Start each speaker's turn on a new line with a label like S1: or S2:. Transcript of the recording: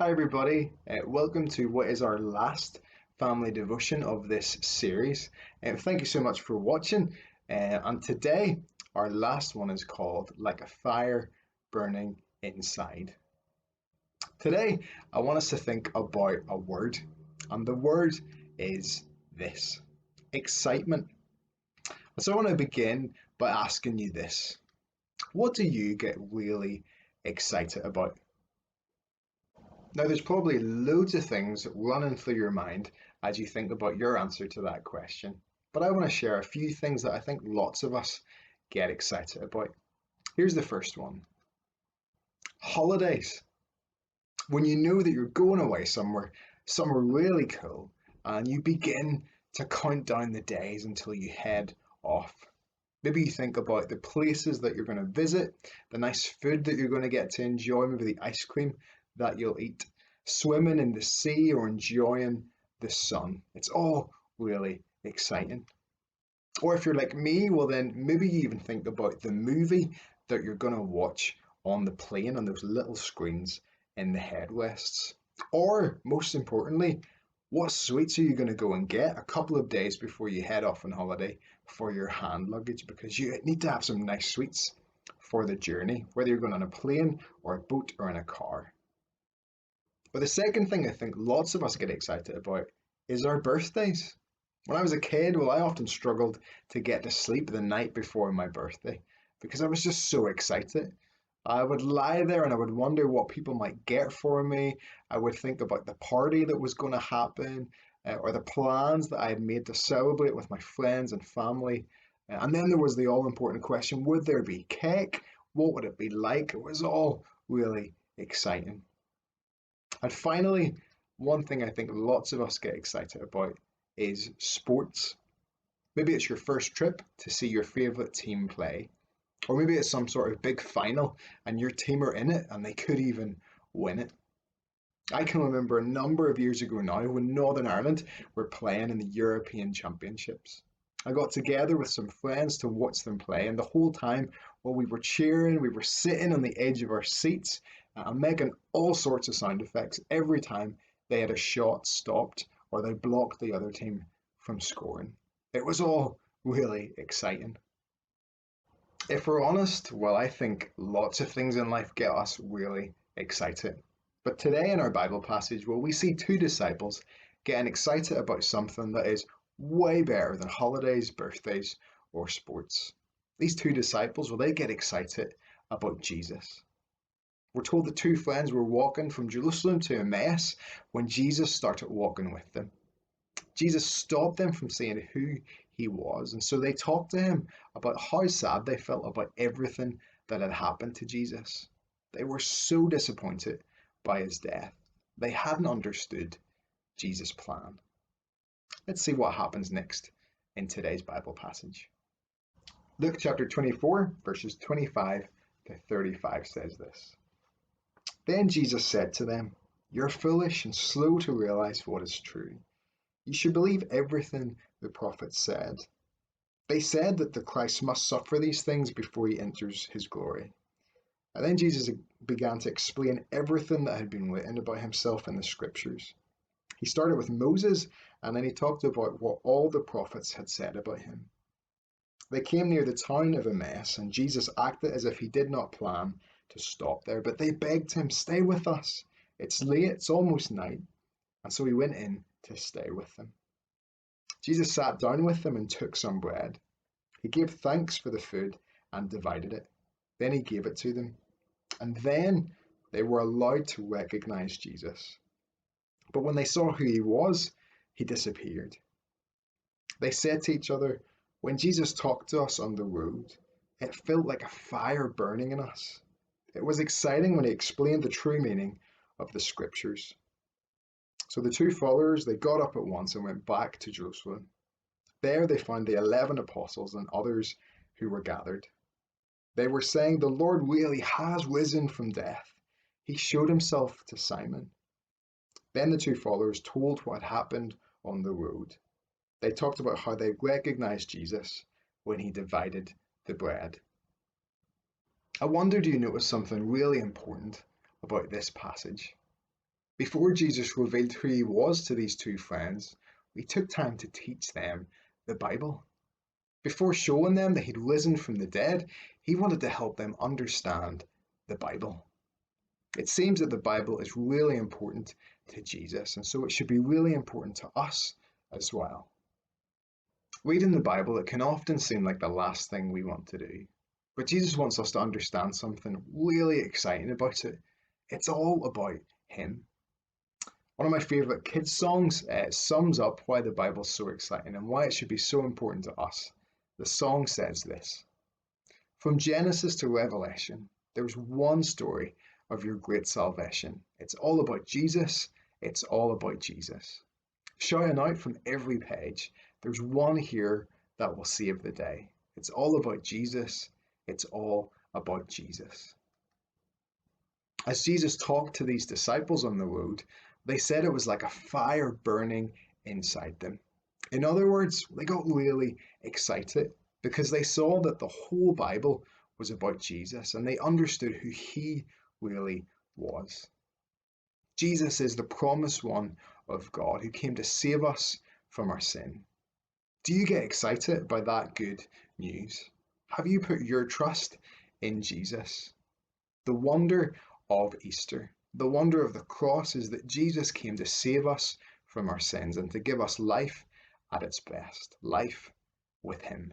S1: Hi, everybody. Welcome to what is our last family devotion of this series. Thank you so much for watching. And today, our last one is called Like a Fire Burning Inside. Today, I want us to think about a word, and the word is this: excitement. So I want to begin by asking you this: what do you get really excited about? Now, there's probably loads of things running through your mind as you think about your answer to that question. But I want to share a few things that I think lots of us get excited about. Here's the first one: holidays. When you know that you're going away somewhere really cool, and you begin to count down the days until you head off. Maybe you think about the places that you're going to visit, the nice food that you're going to get to enjoy, maybe the ice cream that you'll eat, swimming in the sea or enjoying the sun. It's all really exciting. Or if you're like me, well, then maybe you even think about the movie that you're going to watch on the plane on those little screens in the headrests. Or most importantly, what sweets are you going to go and get a couple of days before you head off on holiday for your hand luggage? Because you need to have some nice sweets for the journey, whether you're going on a plane or a boat or in a car. But the second thing I think lots of us get excited about is our birthdays. When I was a kid, well, I often struggled to get to sleep the night before my birthday because I was just so excited. I would lie there and I would wonder what people might get for me. I would think about the party that was going to happen, or the plans that I had made to celebrate with my friends and family. And then there was the all important question: would there be cake? What would it be like? It was all really exciting. And finally, one thing I think lots of us get excited about is sports. Maybe it's your first trip to see your favourite team play, or maybe it's some sort of big final and your team are in it and they could even win it. I can remember a number of years ago now when Northern Ireland were playing in the European Championships. I got together with some friends to watch them play, and the whole time while we were cheering, we were sitting on the edge of our seats and making all sorts of sound effects every time they had a shot stopped or they blocked the other team from scoring. It was all really exciting. If we're honest, well, I think lots of things in life get us really excited. But today in our Bible passage, well, we see two disciples getting excited about something that is way better than holidays, birthdays, or sports. These two disciples, well, they get excited about Jesus. We're told the two friends were walking from Jerusalem to Emmaus when Jesus started walking with them. Jesus stopped them from saying who he was, and so they talked to him about how sad they felt about everything that had happened to Jesus. They were so disappointed by his death. They hadn't understood Jesus' plan. Let's see what happens next in today's Bible passage. Luke chapter 24, verses 25 to 35 says this. Then Jesus said to them, "You're foolish and slow to realize what is true. You should believe everything the prophets said. They said that the Christ must suffer these things before he enters his glory." And then Jesus began to explain everything that had been written about himself in the scriptures. He started with Moses, and then he talked about what all the prophets had said about him. They came near the town of Emmaus, and Jesus acted as if he did not plan to stop there, but they begged him, "Stay with us. It's late, it's almost night." And so he went in to stay with them. Jesus sat down with them and took some bread. He gave thanks for the food and divided it. Then he gave it to them. And then they were allowed to recognize Jesus. But when they saw who he was, he disappeared. They said to each other, "When Jesus talked to us on the road, it felt like a fire burning in us." It was exciting when he explained the true meaning of the scriptures. So the two followers, they got up at once and went back to Jerusalem. There they found the 11 apostles and others who were gathered. They were saying, "The Lord really has risen from death. He showed himself to Simon." Then the two followers told what had happened on the road. They talked about how they recognized Jesus when he divided the bread. I wonder, do you notice something really important about this passage? Before Jesus revealed who he was to these two friends, he took time to teach them the Bible. Before showing them that he'd risen from the dead, he wanted to help them understand the Bible. It seems that the Bible is really important to Jesus, and so it should be really important to us as well. Reading the Bible, it can often seem like the last thing we want to do. But Jesus wants us to understand something really exciting about it. It's all about him. One of my favourite kids' songs sums up why the Bible's so exciting and why it should be so important to us. The song says this: "From Genesis to Revelation, there's one story of your great salvation. It's all about Jesus. It's all about Jesus. Shouting out from every page, there's one here that will save the day. It's all about Jesus. It's all about Jesus." As Jesus talked to these disciples on the road, they said it was like a fire burning inside them. In other words, they got really excited because they saw that the whole Bible was about Jesus and they understood who he really was. Jesus is the promised one of God who came to save us from our sin. Do you get excited by that good news? Have you put your trust in Jesus? The wonder of Easter, the wonder of the cross, is that Jesus came to save us from our sins and to give us life at its best, life with him.